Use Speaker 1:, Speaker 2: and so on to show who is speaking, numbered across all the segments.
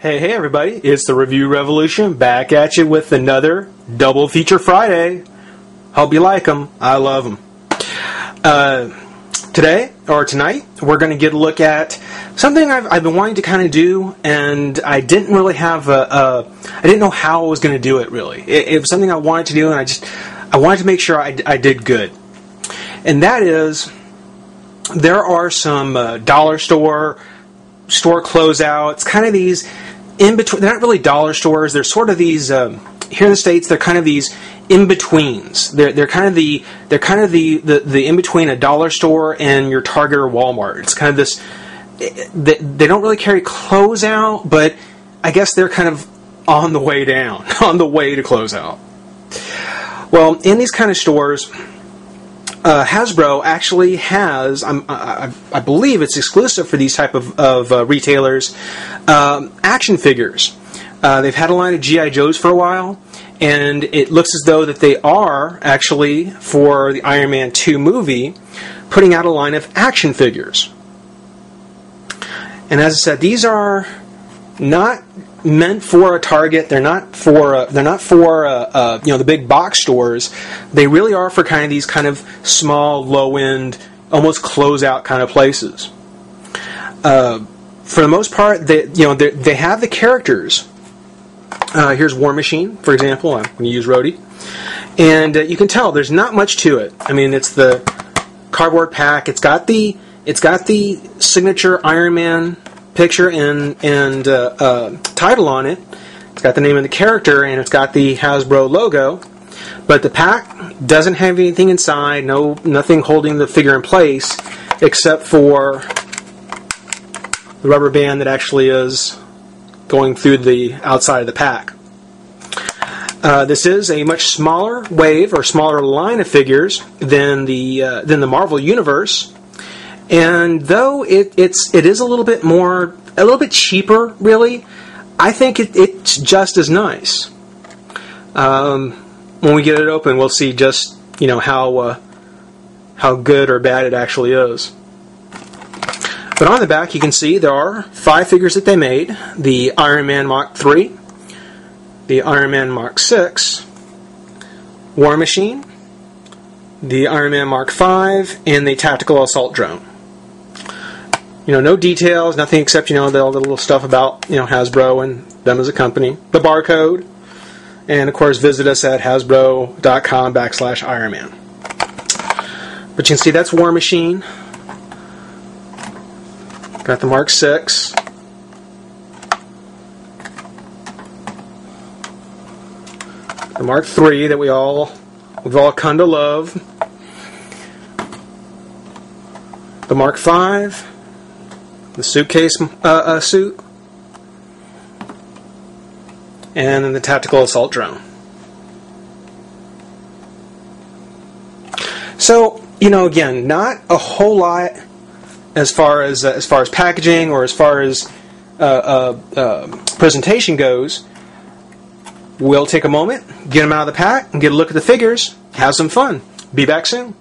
Speaker 1: Hey everybody, it's the Review Revolution back at you with another Double Feature Friday. Hope you like them. I love them. Tonight, we're going to get a look at something I've been wanting to kind of do, and I didn't really have I didn't know how I was going to do it really. It was something I wanted to do, and I wanted to make sure I did good. And that is, there are some dollar store closeouts, kind of these in between. They're not really dollar stores. They're sort of these here in the States. They're kind of these in betweens. They're kind of the in between a dollar store and your Target or Walmart. It's kind of this. They don't really carry closeout, but I guess they're kind of on the way down, on the way to closeout. Well, in these kind of stores, Hasbro actually has, I believe it's exclusive for these type of retailers, action figures. They've had a line of G.I. Joes for a while, and it looks as though that they are actually, for the Iron Man 2 movie, putting out a line of action figures. And as I said, these are not meant for a Target. They're not for the big box stores. They really are for kind of these kind of small, low end, almost closeout kind of places. For the most part, they have the characters. Here's War Machine, for example. I'm going to use Rhodey, and you can tell there's not much to it. I mean, it's the cardboard pack. It's got the signature Iron Man picture and title on it. It's got the name of the character, and it's got the Hasbro logo. But the pack doesn't have anything inside. Nothing holding the figure in place, except for the rubber band that actually is going through the outside of the pack. This is a much smaller wave or smaller line of figures than the Marvel Universe. And though it is a little bit cheaper, really, I think it's just as nice. When we get it open, we'll see just how good or bad it actually is. But on the back, you can see there are 5 figures that they made: the Iron Man Mark III, the Iron Man Mark VI, War Machine, the Iron Man Mark V, and the Tactical Assault Drone. No details, nothing except, all the little stuff about, Hasbro and them as a company. The barcode. And, of course, visit us at hasbro.com/Ironman. But you can see that's War Machine. Got the Mark VI. The Mark III that we've all come to love. The Mark V. The suitcase suit, and then the Tactical Assault Drone. So, again, not a whole lot as far as packaging or as far as presentation goes. We'll take a moment, get them out of the pack, and get a look at the figures. Have some fun. Be back soon.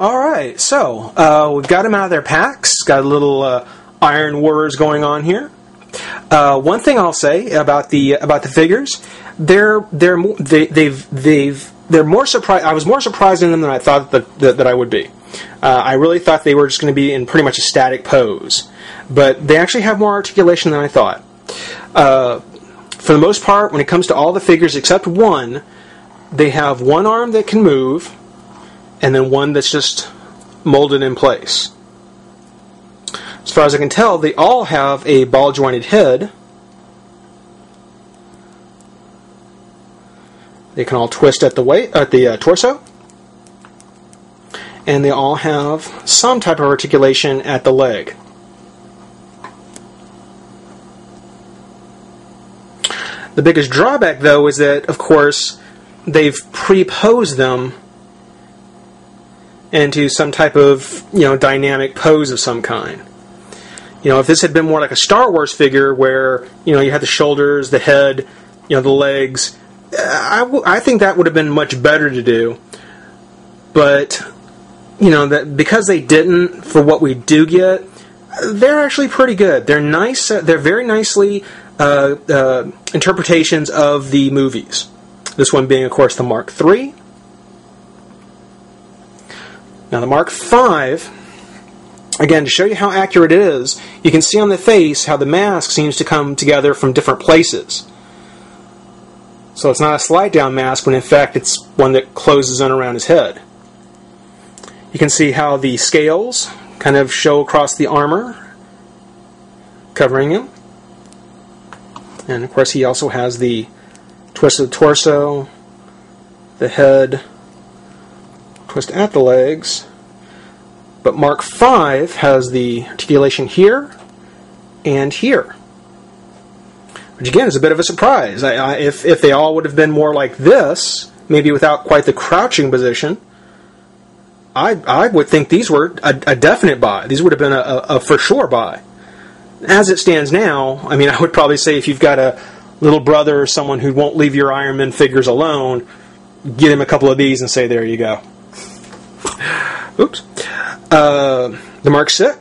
Speaker 1: Alright, so we've got them out of their packs. Got a little Iron Wars going on here. One thing I'll say about the figures, they're more surprised. I was more surprised in them than I thought that I would be. I really thought they were just going to be in pretty much a static pose, but they actually have more articulation than I thought. For the most part, when it comes to all the figures except one, they have one arm that can move, and then one that's just molded in place. As far as I can tell, they all have a ball-jointed head. They can all twist at the torso. And they all have some type of articulation at the leg. The biggest drawback, though, is that, of course, they've pre-posed them into some type of, dynamic pose of some kind. If this had been more like a Star Wars figure where, you had the shoulders, the head, the legs, I think that would have been much better to do. But, that because they didn't, for what we do get, they're actually pretty good. They're nice. They're very nicely interpretations of the movies. This one being, of course, the Mark III. Now the Mark V, again, to show you how accurate it is, you can see on the face how the mask seems to come together from different places. So it's not a slide-down mask, when in fact it's one that closes in around his head. You can see how the scales kind of show across the armor, covering him. And of course he also has the twist of the torso, the head, twist at the legs. But Mark V has the articulation here and here, which again is a bit of a surprise. If they all would have been more like this, maybe without quite the crouching position, I would think these were a definite buy. These would have been a for sure buy. As it stands now, I mean, I would probably say if you've got a little brother or someone who won't leave your Iron Man figures alone, get him a couple of these and say, there you go. Oops. The Mark VI.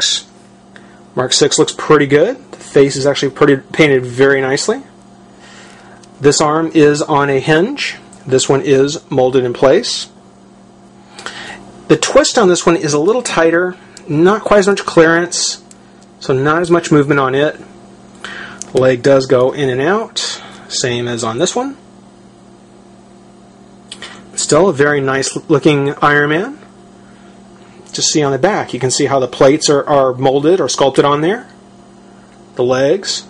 Speaker 1: Mark VI looks pretty good. The face is actually painted very nicely. This arm is on a hinge. This one is molded in place. The twist on this one is a little tighter, not quite as much clearance, so not as much movement on it. The leg does go in and out, same as on this one. Still a very nice looking Iron Man. Just see on the back, you can see how the plates are molded or sculpted on there. The legs.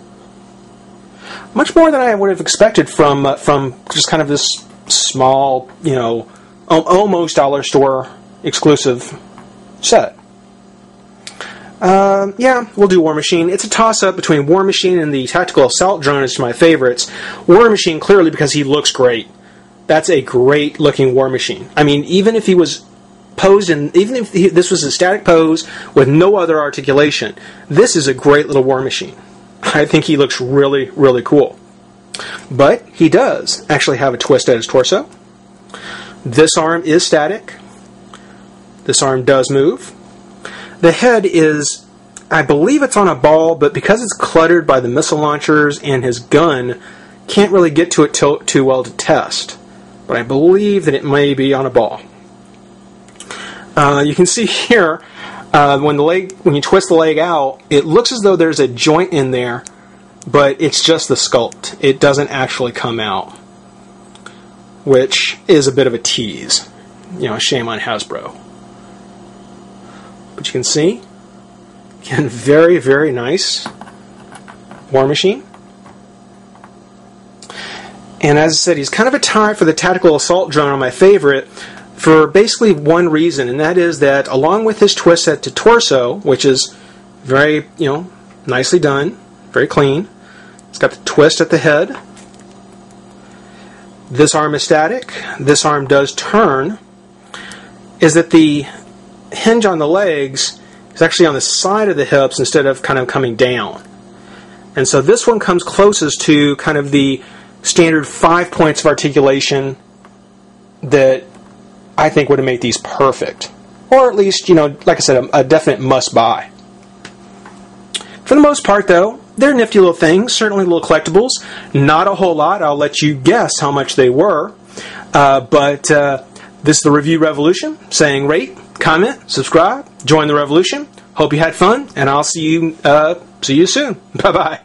Speaker 1: Much more than I would have expected from just kind of this small, you know, almost dollar store exclusive set. Yeah, we'll do War Machine. It's a toss-up between War Machine and the Tactical Assault Drone as my favorites. War Machine clearly because he looks great. That's a great looking War Machine. I mean, even if he was posed in, even if this was a static pose with no other articulation, this is a great little War Machine. I think he looks really, really cool. But he does actually have a twist at his torso. This arm is static. This arm does move. The head is, I believe it's on a ball, but because it's cluttered by the missile launchers and his gun, can't really get to it too well to test. But I believe that it may be on a ball. You can see here, when you twist the leg out, it looks as though there's a joint in there, but it's just the sculpt. It doesn't actually come out, which is a bit of a tease. You know, shame on Hasbro. But you can see, again, very, very nice War Machine. And as I said, he's kind of a tie for the Tactical Assault Drone on my favorite for basically one reason, and that is that along with his twist at the torso, which is very, you know, nicely done, very clean, it's got the twist at the head. This arm is static. This arm does turn. Is that the hinge on the legs is actually on the side of the hips instead of kind of coming down. And so this one comes closest to kind of the standard 5 points of articulation that I think would have made these perfect. Or at least, you know, like I said, a definite must-buy. For the most part, though, they're nifty little things, certainly little collectibles. Not a whole lot. I'll let you guess how much they were. But this is the Review Revolution, saying rate, comment, subscribe, join the revolution. Hope you had fun, and I'll see you soon. Bye-bye.